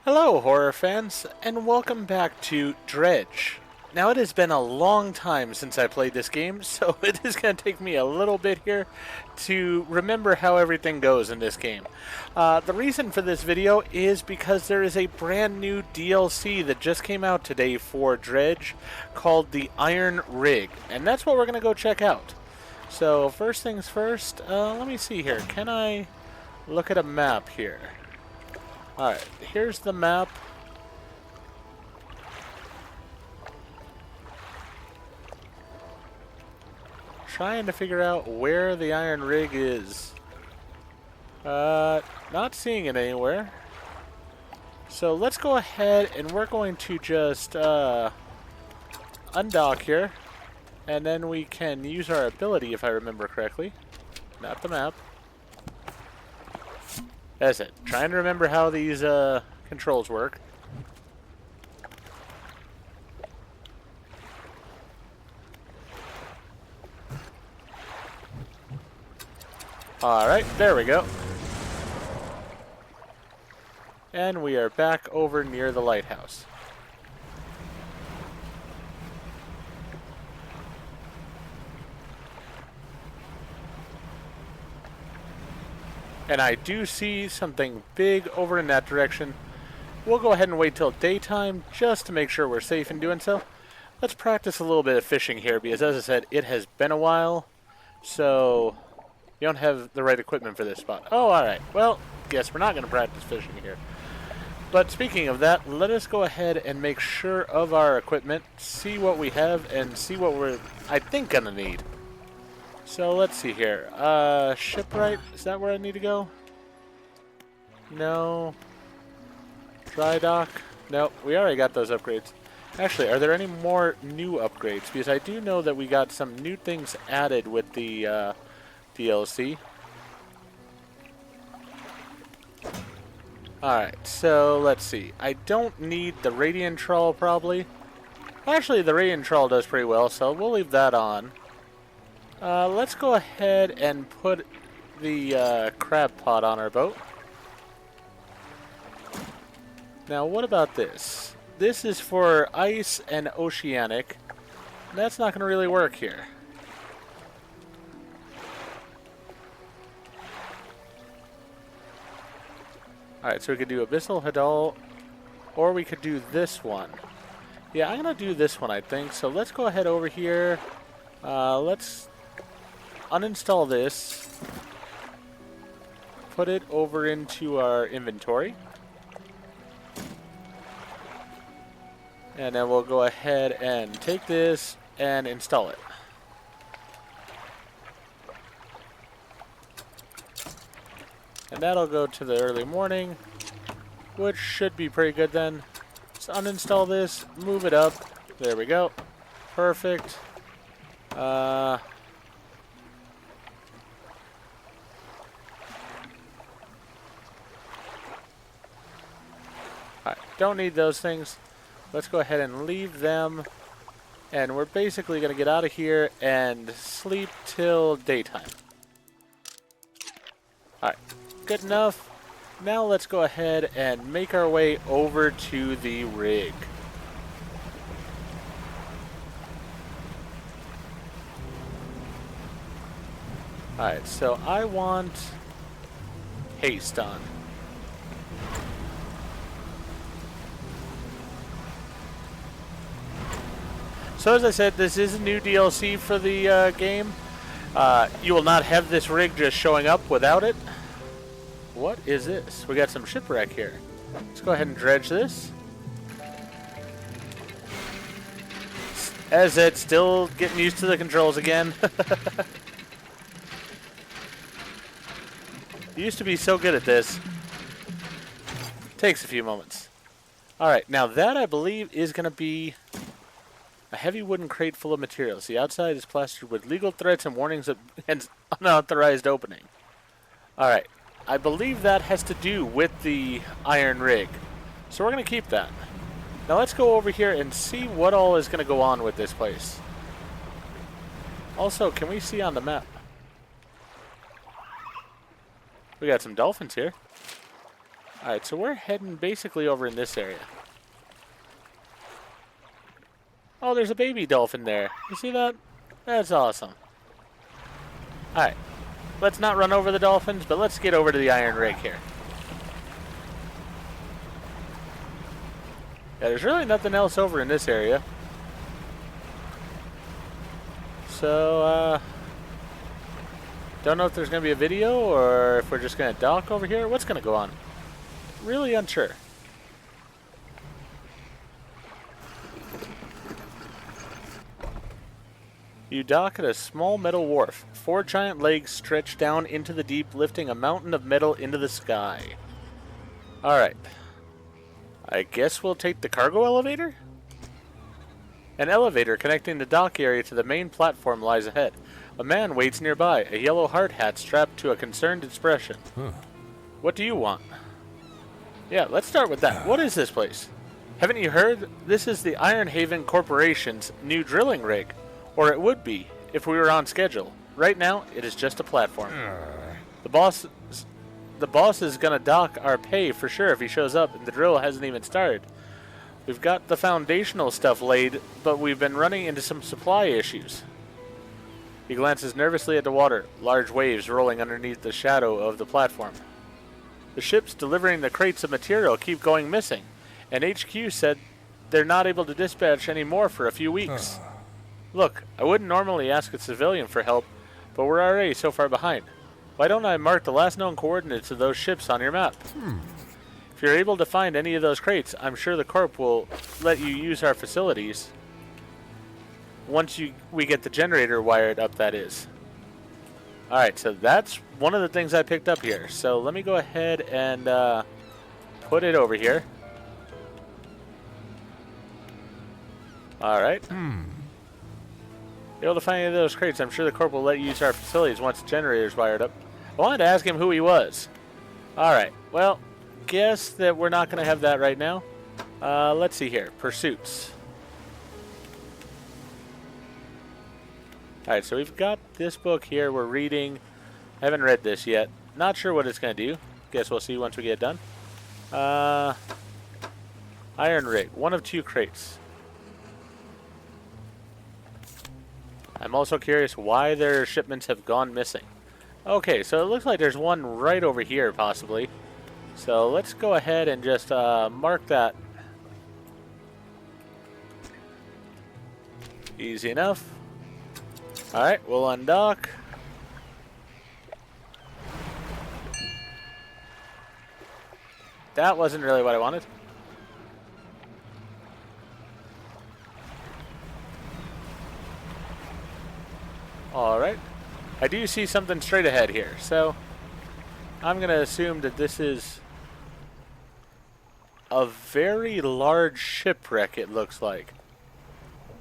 Hello, horror fans, and welcome back to Dredge. Now, it has been a long time since I played this game, so it is going to take me a little bit here to remember how everything goes in this game. The reason for this video is because there is a brand new DLC that just came out today for Dredge called the Iron Rig, and that's what we're going to go check out. So, first things first, let me see here. Can I look at a map here? Alright, here's the map. Trying to figure out where the iron rig is. Not seeing it anywhere. So let's go ahead and we're going to just undock here. And then we can use our ability if I remember correctly. Not the map. That's it. Trying to remember how these controls work. Alright, there we go. And we are back over near the lighthouse. And I do see something big over in that direction. We'll go ahead and wait till daytime just to make sure we're safe in doing so. Let's practice a little bit of fishing here because, as I said, it has been a while. So, you don't have the right equipment for this spot. Oh, alright. Well, guess we're not going to practice fishing here. But speaking of that, let us go ahead and make sure of our equipment, see what we have, and see what we're, I think, going to need. So let's see here. Shipwright, is that where I need to go? No. Dry dock? Nope, we already got those upgrades. Actually, are there any more new upgrades? Because I do know that we got some new things added with the DLC. Alright, so let's see. I don't need the radiant trawl probably. Actually, the radiant trawl does pretty well, so we'll leave that on. Let's go ahead and put the crab pot on our boat. Now, what about this? This is for ice and oceanic. That's not going to really work here. Alright, so we could do Abyssal Hadal, or we could do this one. Yeah, I'm going to do this one, I think. So let's go ahead over here. Let's uninstall this, put it over into our inventory, and then we'll go ahead and take this and install it. And that'll go to the early morning, which should be pretty good then. Let's uninstall this, move it up, there we go, perfect. Alright, don't need those things. Let's go ahead and leave them. And we're basically going to get out of here and sleep till daytime. Alright, good enough. Now let's go ahead and make our way over to the rig. Alright, so I want haste on. So as I said, this is a new DLC for the game. You will not have this rig just showing up without it. What is this? We got some shipwreck here. Let's go ahead and dredge this. As it's still getting used to the controls again. Used to be so good at this. Takes a few moments. Alright, now that I believe is going to be a heavy wooden crate full of materials. The outside is plastered with legal threats and warnings of an unauthorized opening. Alright, I believe that has to do with the iron rig. So we're going to keep that. Now let's go over here and see what all is going to go on with this place. Also, can we see on the map? We got some dolphins here. Alright, so we're heading basically over in this area. Oh, there's a baby dolphin there. You see that? That's awesome. Alright. Let's not run over the dolphins, but let's get over to the iron rig here. Yeah, there's really nothing else over in this area. So, don't know if there's going to be a video or if we're just going to dock over here. What's going to go on? Really unsure. You dock at a small metal wharf. 4 giant legs stretch down into the deep, lifting a mountain of metal into the sky. Alright. I guess we'll take the cargo elevator? An elevator connecting the dock area to the main platform lies ahead. A man waits nearby, a yellow hard hat strapped to a concerned expression. What do you want? Yeah, let's start with that. What is this place? Haven't you heard? This is the Iron Haven Corporation's new drilling rig. Or it would be, if we were on schedule. Right now, it is just a platform. The boss is gonna dock our pay for sure if he shows up, and the drill hasn't even started. We've got the foundational stuff laid, but we've been running into some supply issues. He glances nervously at the water, large waves rolling underneath the shadow of the platform. The ships delivering the crates of material keep going missing, and HQ said they're not able to dispatch any more for a few weeks. Look, I wouldn't normally ask a civilian for help, but we're already so far behind. Why don't I mark the last known coordinates of those ships on your map? If you're able to find any of those crates, I'm sure the Corp will let you use our facilities. Once we get the generator wired up, that is. Alright, so that's one of the things I picked up here. So let me go ahead and put it over here. Alright. Able to find any of those crates, I'm sure the Corp will let you use our facilities once the generator's wired up. I wanted to ask him who he was. Alright, well, guess that we're not going to have that right now. Let's see here. Pursuits. Alright, so we've got this book here we're reading. I haven't read this yet. Not sure what it's going to do. Guess we'll see once we get done. Iron rig. 1 of 2 crates. I'm also curious why their shipments have gone missing. Okay, so it looks like there's one right over here, possibly. So let's go ahead and just mark that. Easy enough. Alright, we'll undock. That wasn't really what I wanted. Alright. I do see something straight ahead here, so I'm going to assume that this is a very large shipwreck, it looks like.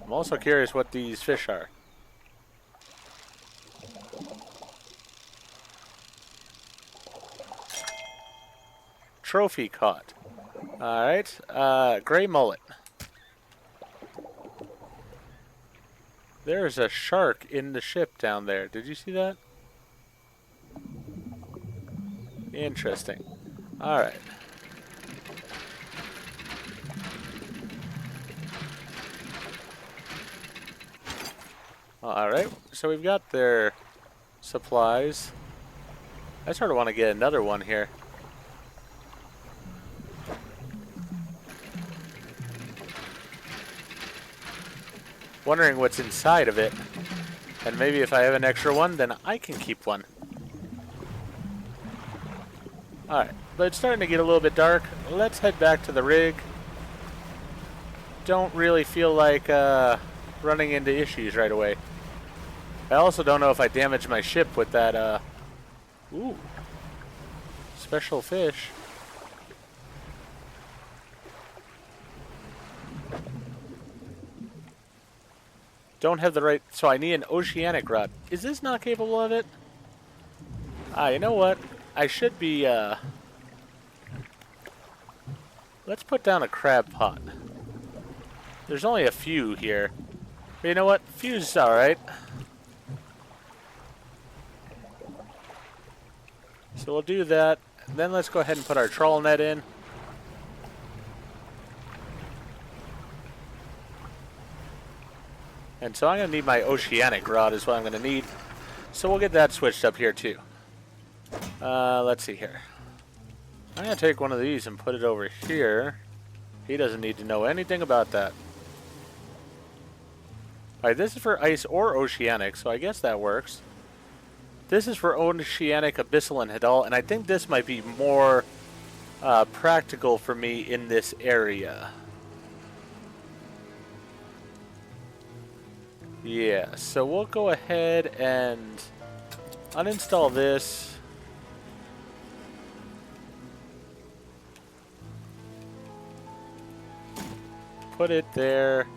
I'm also curious what these fish are. Trophy caught. Alright, gray mullet. There's a shark in the ship down there. Did you see that? Interesting. Alright. Alright, so we've got their supplies. I sort of want to get another one here. Wondering what's inside of it. And maybe if I have an extra one, then I can keep one. Alright, but it's starting to get a little bit dark. Let's head back to the rig. Don't really feel like running into issues right away. I also don't know if I damaged my ship with that, ooh. Special fish. Don't have the right... So I need an oceanic rod. Is this not capable of it? You know what? I should be, Let's put down a crab pot. There's only a few here. But you know what? Few's alright. So we'll do that. then let's go ahead and put our trawl net in. And so I'm going to need my oceanic rod is what I'm going to need. So we'll get that switched up here too. Let's see here. I'm going to take one of these and put it over here. He doesn't need to know anything about that. Alright, this is for ice or oceanic, so I guess that works. This is for oceanic, abyssal, and Hadal, and I think this might be more practical for me in this area. Yeah, so we'll go ahead and uninstall this. Put it there.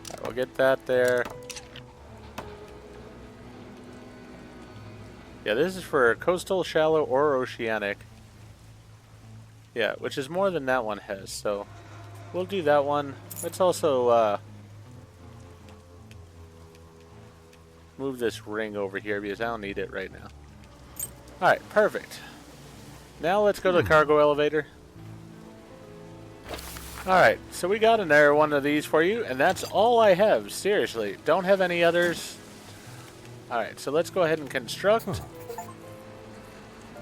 Alright, we'll get that there. Yeah, this is for coastal, shallow, or oceanic. Yeah, which is more than that one has, so we'll do that one. Let's also move this ring over here because I don't need it right now. Alright, perfect. Now let's go to the cargo elevator. Alright, so we got another one of these for you, and that's all I have. Seriously, don't have any others. Alright, so let's go ahead and construct.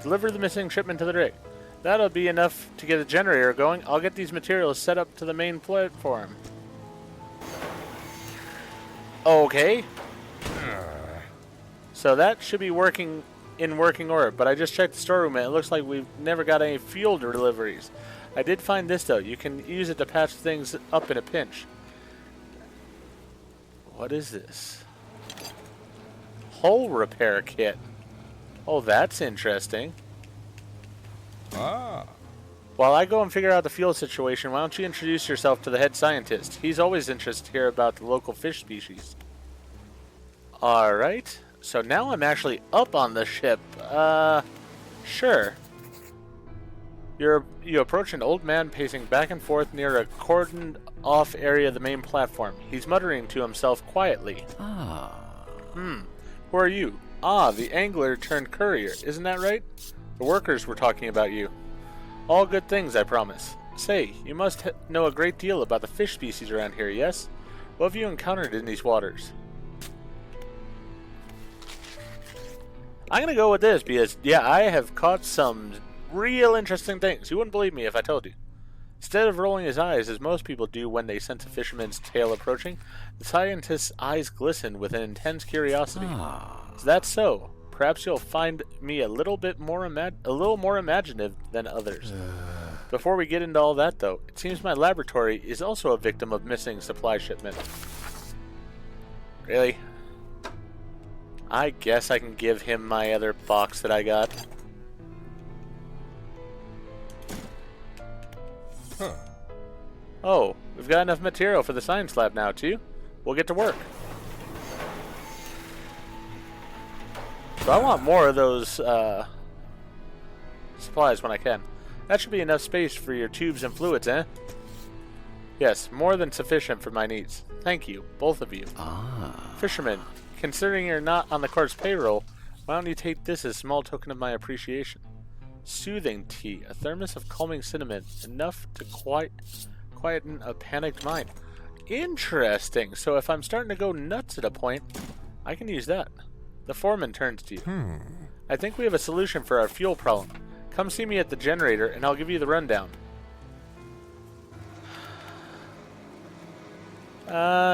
Deliver the missing shipment to the rig. That'll be enough to get the generator going. I'll get these materials set up to the main platform. Okay. So that should be in working order, but I just checked the storeroom and it looks like we've never got any fuel deliveries. I did find this though. You can use it to patch things up in a pinch. What is this? Hull repair kit. Oh, that's interesting. Ah. While I go and figure out the fuel situation, why don't you introduce yourself to the head scientist? He's always interested to hear about the local fish species. Alright, so now I'm actually up on the ship. Sure. You approach an old man pacing back and forth near a cordoned off area of the main platform. He's muttering to himself quietly. Who are you? Ah, the angler turned courier, isn't that right? The workers were talking about you. All good things, I promise. Say, you must know a great deal about the fish species around here, yes? What have you encountered in these waters? I'm going to go with this because, yeah, I have caught some real interesting things. You wouldn't believe me if I told you. Instead of rolling his eyes, as most people do when they sense a fisherman's tail approaching, the scientist's eyes glisten with an intense curiosity. Is that so? Perhaps you'll find me a little more imaginative than others. Before we get into all that, though, it seems my laboratory is also a victim of missing supply shipment. Really? I guess I can give him my other box that I got. Oh, we've got enough material for the science lab now, too. We'll get to work. So I want more of those supplies when I can. That should be enough space for your tubes and fluids, eh? Yes, more than sufficient for my needs. Thank you, both of you. Fisherman, considering you're not on the court's payroll, why don't you take this as a small token of my appreciation? Soothing tea, a thermos of calming cinnamon, enough to quieten a panicked mind. Interesting. So if I'm starting to go nuts at a point, I can use that. The foreman turns to you. I think we have a solution for our fuel problem. Come see me at the generator and I'll give you the rundown.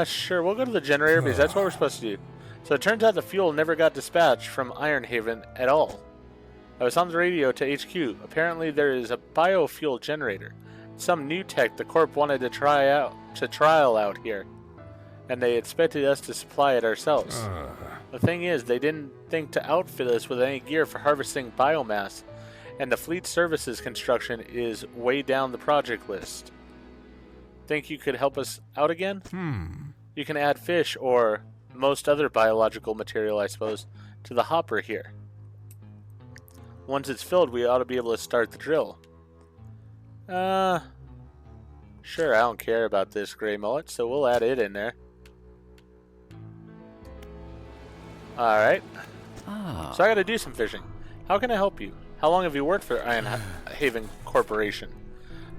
Sure, we'll go to the generator because that's what we're supposed to do. So it turns out the fuel never got dispatched from Ironhaven at all. I was on the radio to HQ. Apparently there is a biofuel generator. Some new tech the Corp wanted to trial out here. And they expected us to supply it ourselves. The thing is, they didn't think to outfit us with any gear for harvesting biomass, and the fleet services construction is way down the project list. Think you could help us out again? You can add fish, or most other biological material, I suppose, to the hopper here. Once it's filled, we ought to be able to start the drill. Sure, I don't care about this gray mullet, so we'll add it in there. Alright. Ah. So I gotta do some fishing. How can I help you? How long have you worked for Iron Haven Corporation?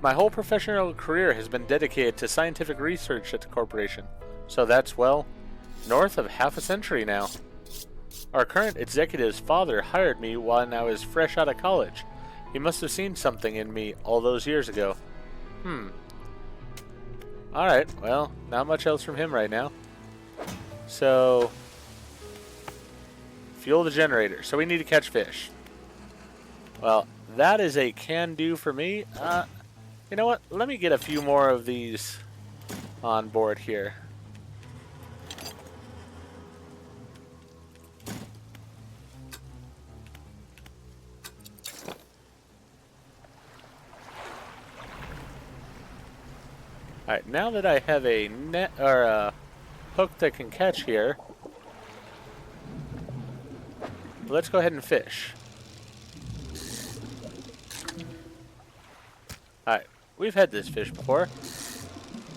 My whole professional career has been dedicated to scientific research at the corporation. So that's, well, north of half a century now. Our current executive's father hired me when I was fresh out of college. He must have seen something in me all those years ago. Alright, well, not much else from him right now. So, fuel the generator. So we need to catch fish. Well, that is a can-do for me. You know what? Let me get a few more of these on board here. Alright, now that I have a net or a hook that can catch here, let's go ahead and fish. Alright, we've had this fish before,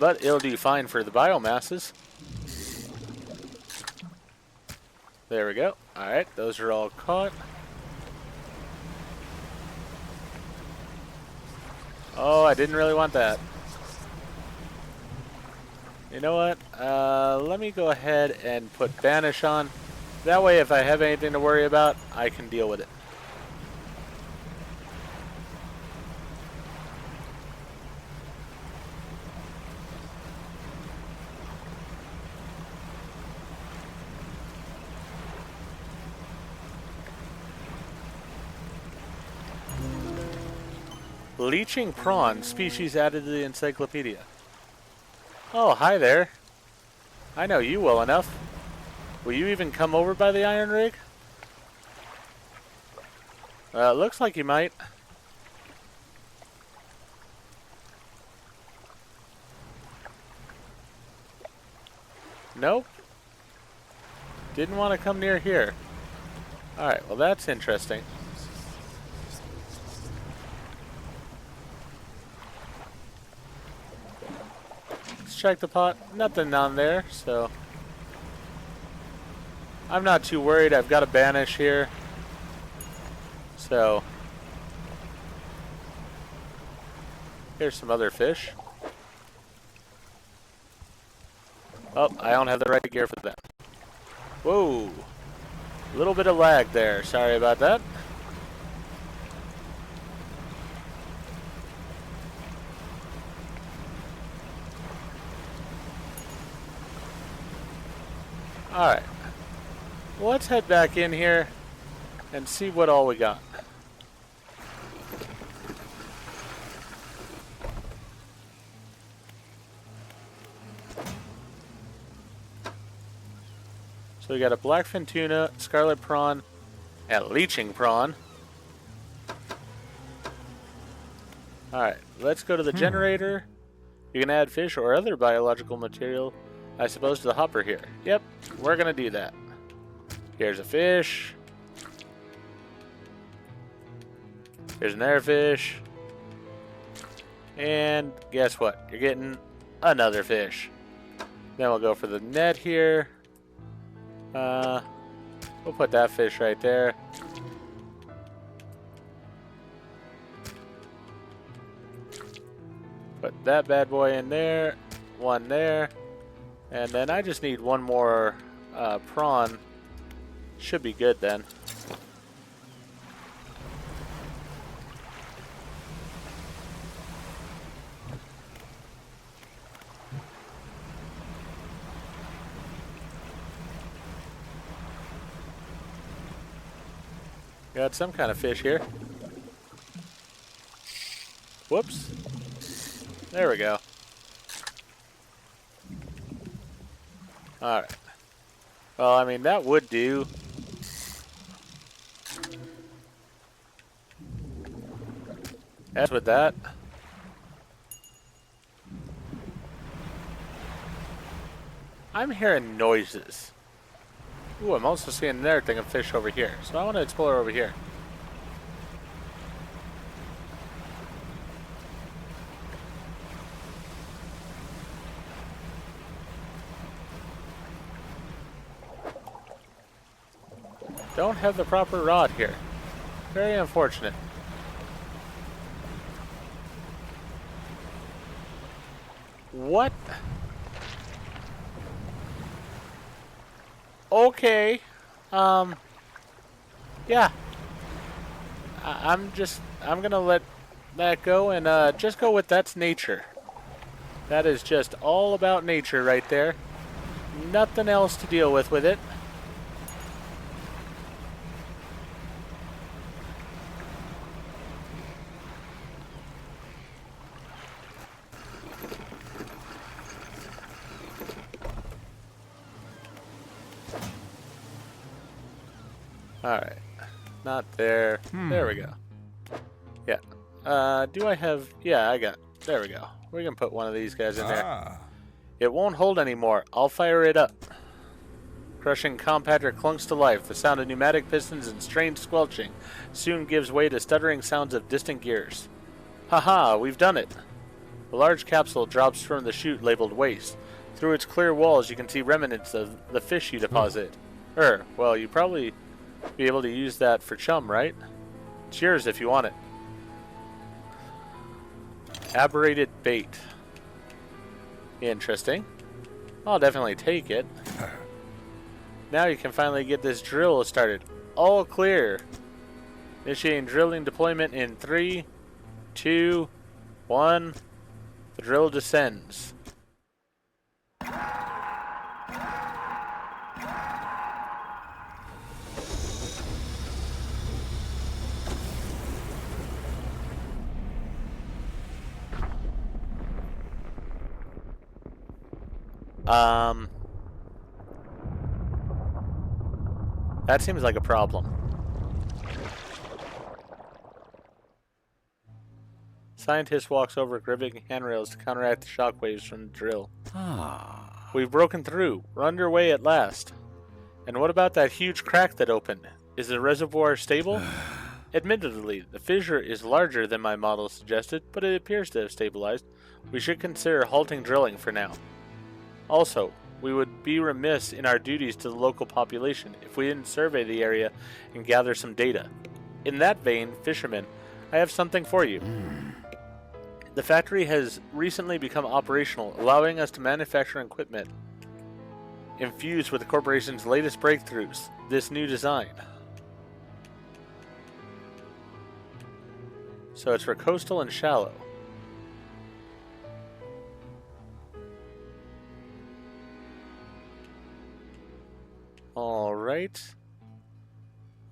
but it'll do fine for the biomasses. There we go. Alright, those are all caught. Oh, I didn't really want that. You know what? Let me go ahead and put banish on. That way, if I have anything to worry about, I can deal with it. Leeching prawn, species added to the encyclopedia. Oh, hi there. I know you well enough. Will you even come over by the iron rig? Looks like you might. Nope. Didn't want to come near here. Alright, well that's interesting. Check the pot. Nothing on there, so I'm not too worried. I've got a banish here, so here's some other fish. Oh, I don't have the right gear for that. Whoa, a little bit of lag there. Sorry about that. Alright, well, let's head back in here and see what all we got. So we got a blackfin tuna, scarlet prawn, and leeching prawn. Alright, let's go to the generator. You can add fish or other biological material, I suppose, to the hopper here. Yep, we're gonna do that. Here's a fish. Here's another fish. And guess what? You're getting another fish. Then we'll go for the net here. We'll put that fish right there. Put that bad boy in there. One there. And then I just need one more prawn. Should be good then. Got some kind of fish here. Whoops. There we go. Alright. Well, I mean, that would do. As with that. I'm hearing noises. Ooh, I'm also seeing another thing of fish over here. So I want to explore over here. don't have the proper rod here. Very unfortunate. What? Okay. Yeah. I'm gonna let that go and just go with that's nature. That is just all about nature right there. Nothing else to deal with it. Alright. Not there. There we go. Yeah. Do I have... Yeah, I got... There we go. We can put one of these guys in there. It won't hold anymore. I'll fire it up. Crushing compactor clunks to life. The sound of pneumatic pistons and strange squelching soon gives way to stuttering sounds of distant gears. Haha, we've done it. A large capsule drops from the chute labeled waste. Through its clear walls you can see remnants of the fish you deposit. Well, you probably be able to use that for chum, right? It's yours if you want it. Aberrated bait. Interesting. I'll definitely take it. Now you can finally get this drill started. All clear. Initiating drilling deployment in 3, 2, 1. The drill descends. That seems like a problem. Scientist walks over, gripping handrails to counteract the shockwaves from the drill. We've broken through. We're underway at last. And what about that huge crack that opened? Is the reservoir stable? Admittedly, the fissure is larger than my model suggested, but it appears to have stabilized. We should consider halting drilling for now. Also, we would be remiss in our duties to the local population if we didn't survey the area and gather some data. In that vein, fishermen, I have something for you. The factory has recently become operational, allowing us to manufacture equipment infused with the corporation's latest breakthroughs, this new design. So it's for coastal and shallow. Alright.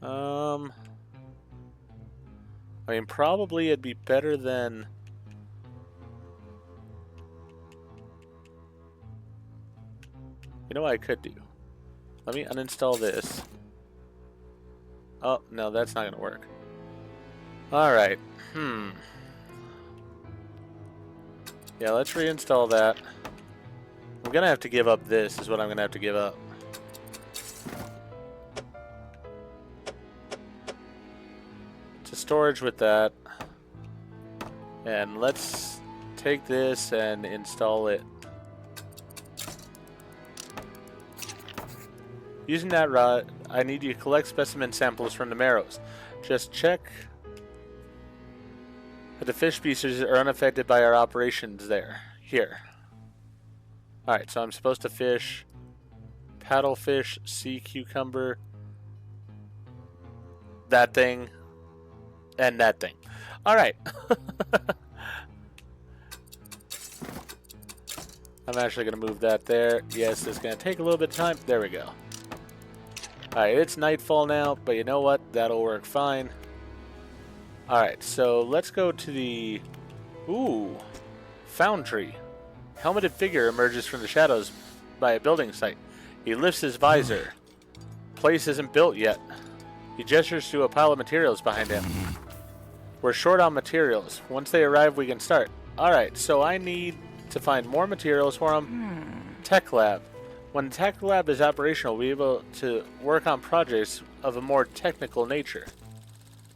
I mean, probably it'd be better than... You know what I could do? Let me uninstall this. Oh, no, that's not going to work. Alright. Yeah, let's reinstall that. I'm going to have to give up this, is what I'm going to have to give up. To storage with that. And let's take this and install it. Using that rod, I need you to collect specimen samples from the marrows. Just check that the fish species are unaffected by our operations here. Alright, so I'm supposed to fish paddlefish, sea cucumber, that thing, and that thing. Alright. I'm actually going to move that there. Yes, it's going to take a little bit of time. There we go. Alright, it's nightfall now, but you know what? That'll work fine. Alright, so let's go to the... Ooh, foundry. Helmeted figure emerges from the shadows by a building site. He lifts his visor. Place isn't built yet. He gestures to a pile of materials behind him. We're short on materials. Once they arrive, we can start. Alright, so I need to find more materials for him. Tech lab. When the tech lab is operational, we'll be able to work on projects of a more technical nature.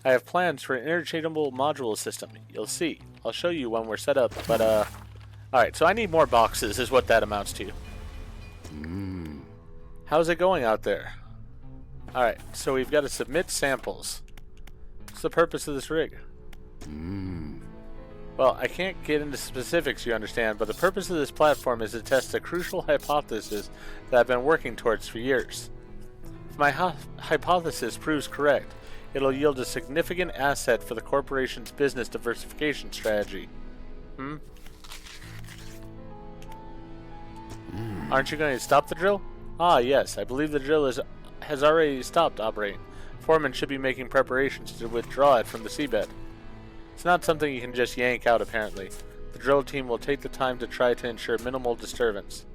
I have plans for an interchangeable module system. You'll see. I'll show you when we're set up, but alright, so I need more boxes is what that amounts to. How's it going out there? Alright, so we've got to submit samples. What's the purpose of this rig? Well, I can't get into specifics, you understand, but the purpose of this platform is to test a crucial hypothesis that I've been working towards for years. If my hypothesis proves correct, it'll yield a significant asset for the corporation's business diversification strategy. Aren't you going to stop the drill? Ah, yes, I believe the drill has already stopped operating. Foreman should be making preparations to withdraw it from the seabed. It's not something you can just yank out, apparently. The drill team will take the time to try to ensure minimal disturbance.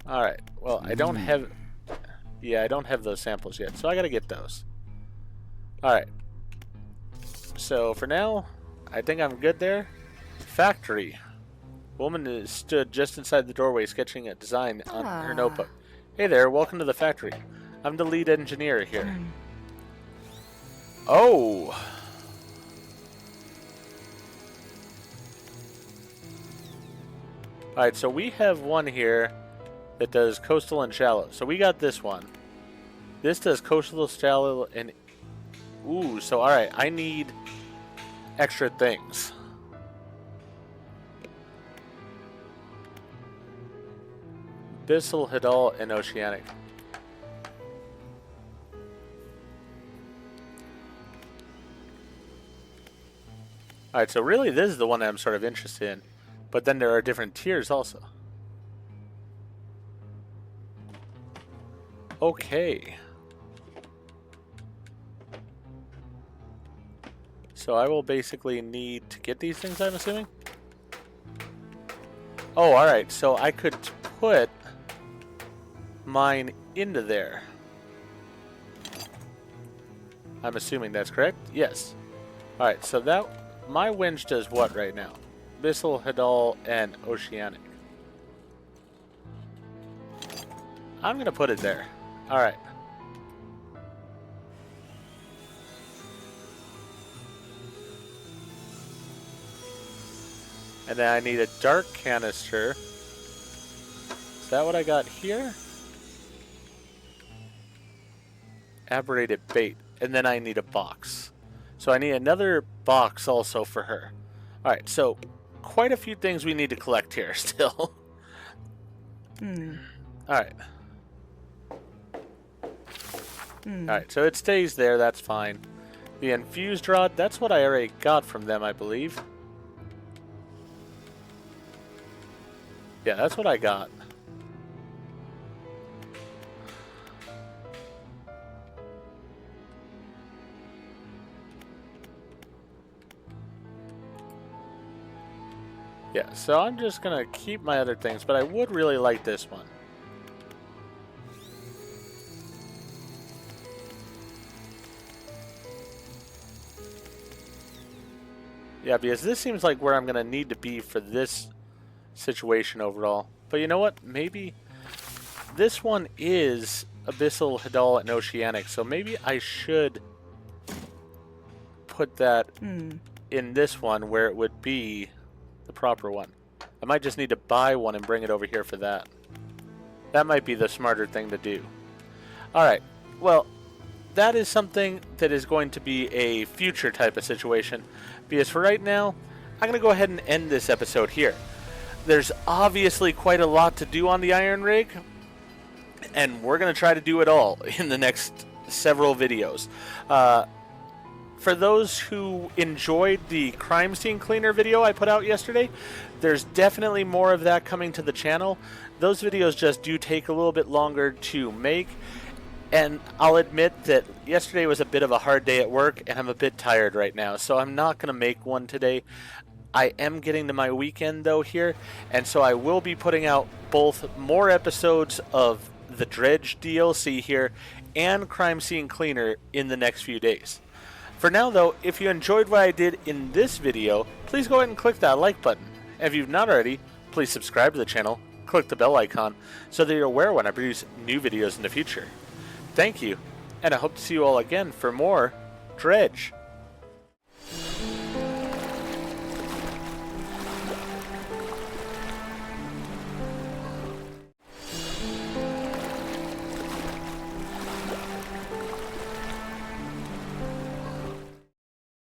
Alright, well, I don't have... Yeah, I don't have those samples yet, so I gotta get those. Alright. So, for now, I think I'm good there. Factory. Woman stood just inside the doorway sketching a design on her notebook. Hey there, welcome to the factory. I'm the lead engineer here. Oh! Alright, so we have one here that does coastal and shallow. So we got this one. This does coastal, shallow, and... Ooh, so alright, I need extra things. Abyssal, Hadal, and Oceanic. Alright, so really this is the one that I'm sort of interested in. But then there are different tiers also. Okay. So I will basically need to get these things, I'm assuming? Oh, alright, so I could put mine into there. I'm assuming that's correct? Yes. Alright, so that... My winch does what right now? Abyssal, Hadal, and Oceanic. I'm gonna put it there. Alright. And then I need a dark canister. Is that what I got here? Aberrated bait. And then I need a box. So I need another box also for her. Alright, so quite a few things we need to collect here still. Alright. Alright, so it stays there, that's fine. The infused rod, that's what I already got from them, I believe. Yeah, that's what I got. Yeah, so I'm just gonna keep my other things, but I would really like this one. Yeah, because this seems like where I'm gonna need to be for this situation overall. But you know what? Maybe this one is Abyssal, Hadal, and Oceanic, so maybe I should put that in this one where it would be the proper one. I might just need to buy one and bring it over here for that. That might be the smarter thing to do. Alright, well, that is something that is going to be a future type of situation. Because for right now, I'm going to go ahead and end this episode here. There's obviously quite a lot to do on the Iron Rig, and we're going to try to do it all in the next several videos. For those who enjoyed the crime scene cleaner video I put out yesterday, there's definitely more of that coming to the channel. Those videos just do take a little bit longer to make, and I'll admit that yesterday was a bit of a hard day at work, and I'm a bit tired right now, so I'm not going to make one today. I am getting to my weekend though here, and so I will be putting out both more episodes of the Dredge DLC here and Crime Scene Cleaner in the next few days. For now though, if you enjoyed what I did in this video, please go ahead and click that like button. And if you've not already, please subscribe to the channel, click the bell icon, so that you're aware when I produce new videos in the future. Thank you, and I hope to see you all again for more Dredge.